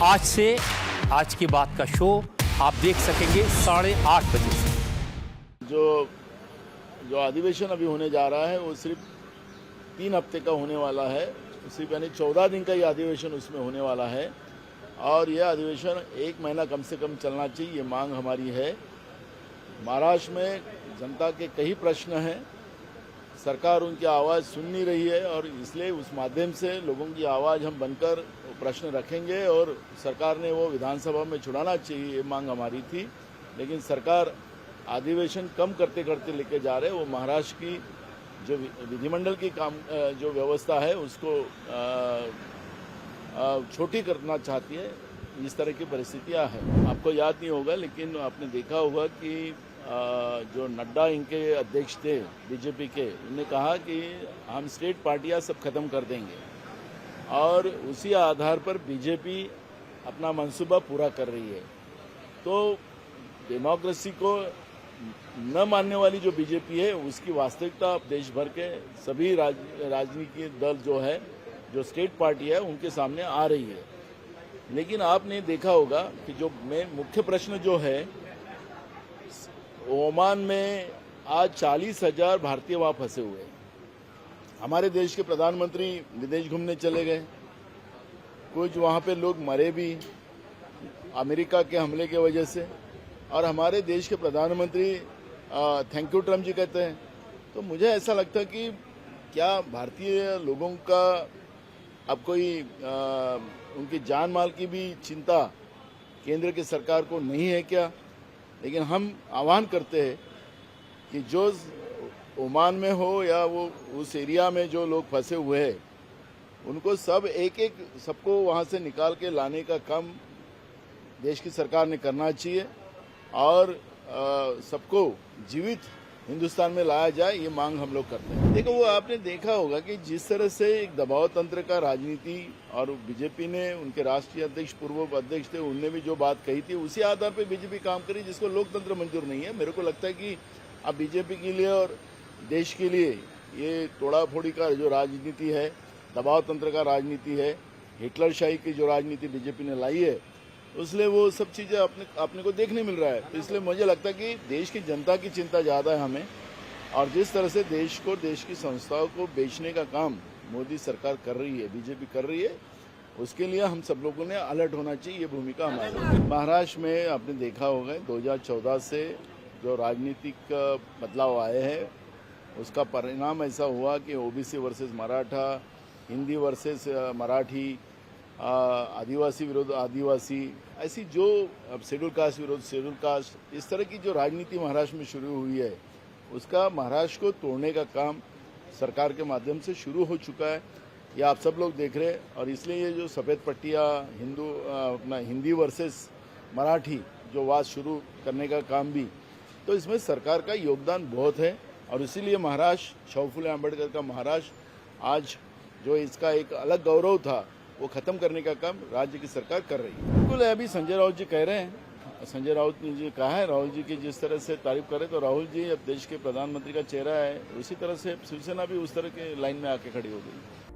आज से आज की बात का शो आप देख सकेंगे 8:30 बजे से। जो अधिवेशन अभी होने जा रहा है वो सिर्फ 3 हफ्ते का होने वाला है, सिर्फ यानी 14 दिन का ये अधिवेशन उसमें होने वाला है। और यह अधिवेशन 1 महीना कम से कम चलना चाहिए, ये मांग हमारी है। महाराष्ट्र में जनता के कई प्रश्न हैं, सरकार उनकी आवाज़ सुन नहीं रही है और इसलिए उस माध्यम से लोगों की आवाज़ हम बनकर प्रश्न रखेंगे और सरकार ने वो विधानसभा में छुड़ाना चाहिए, ये मांग हमारी थी। लेकिन सरकार अधिवेशन कम करते करते लेके जा रहे, वो महाराष्ट्र की जो विधिमंडल की काम जो व्यवस्था है उसको छोटी करना चाहती है। इस तरह की परिस्थितियां हैं। आपको याद नहीं होगा लेकिन आपने देखा होगा कि जो नड्डा इनके अध्यक्ष थे बीजेपी के, उन्होंने कहा कि हम स्टेट पार्टियां सब खत्म कर देंगे और उसी आधार पर बीजेपी अपना मंसूबा पूरा कर रही है। तो डेमोक्रेसी को न मानने वाली जो बीजेपी है उसकी वास्तविकता अब देश भर के सभी राजनीतिक दल जो है, जो स्टेट पार्टी है, उनके सामने आ रही है। लेकिन आपने देखा होगा कि जो मुख्य प्रश्न जो है, ओमान में आज 40,000 भारतीय वहां फंसे हुए हैं। हमारे देश के प्रधानमंत्री विदेश घूमने चले गए, कुछ वहां पे लोग मरे भी अमेरिका के हमले की वजह से, और हमारे देश के प्रधानमंत्री थैंक यू ट्रम्प जी कहते हैं। तो मुझे ऐसा लगता है कि क्या भारतीय लोगों का अब कोई उनकी जान माल की भी चिंता केंद्र की सरकार को नहीं है क्या? लेकिन हम आह्वान करते हैं कि जो ओमान में हो या वो उस एरिया में जो लोग फंसे हुए हैं, उनको सबको वहाँ से निकाल के लाने का काम देश की सरकार ने करना चाहिए और सबको जीवित हिंदुस्तान में लाया जाए, ये मांग हम लोग करते हैं। देखो, वो आपने देखा होगा कि जिस तरह से एक दबाव तंत्र का राजनीति, और बीजेपी ने उनके राष्ट्रीय अध्यक्ष पूर्व अध्यक्ष थे, उनने भी जो बात कही थी उसी आधार पर बीजेपी काम करी, जिसको लोकतंत्र मंजूर नहीं है। मेरे को लगता है कि अब बीजेपी के लिए और देश के लिए ये तोड़ाफोड़ी का जो राजनीति है, दबाव तंत्र का राजनीति है, हिटलरशाही की जो राजनीति बीजेपी ने लाई है, इसलिए वो सब चीजें अपने को देखने मिल रहा है। तो इसलिए मुझे लगता है कि देश की जनता की चिंता ज्यादा है हमें, और जिस तरह से देश को, देश की संस्थाओं को बेचने का काम मोदी सरकार कर रही है, बीजेपी कर रही है, उसके लिए हम सब लोगों ने अलर्ट होना चाहिए। ये भूमिका हमारी। महाराष्ट्र में आपने देखा होगा 2014 से जो राजनीतिक बदलाव आए हैं, उसका परिणाम ऐसा हुआ कि OBC versus Maratha, Hindi versus Marathi, आदिवासी विरोध आदिवासी, ऐसी जो अब शेड्यूल कास्ट विरोध शेड्यूल कास्ट, इस तरह की जो राजनीति महाराष्ट्र में शुरू हुई है, उसका महाराष्ट्र को तोड़ने का काम सरकार के माध्यम से शुरू हो चुका है। ये आप सब लोग देख रहे हैं। और इसलिए ये जो सफ़ेद पट्टियाँ, अपना हिंदी वर्सेस मराठी जो वाद शुरू करने का काम भी, तो इसमें सरकार का योगदान बहुत है। और इसीलिए महाराष्ट्र, शाहू फुले आंबेडकर का महाराष्ट्र आज जो इसका एक अलग गौरव था, वो खत्म करने का काम राज्य की सरकार कर रही है। बिल्कुल, अभी संजय राउत जी कह रहे हैं, संजय राउत ने जी कहा है, राहुल जी की जिस तरह से तारीफ करे, तो राहुल जी अब देश के प्रधानमंत्री का चेहरा है, उसी तरह से शिवसेना भी उस तरह के लाइन में आके खड़ी हो गई।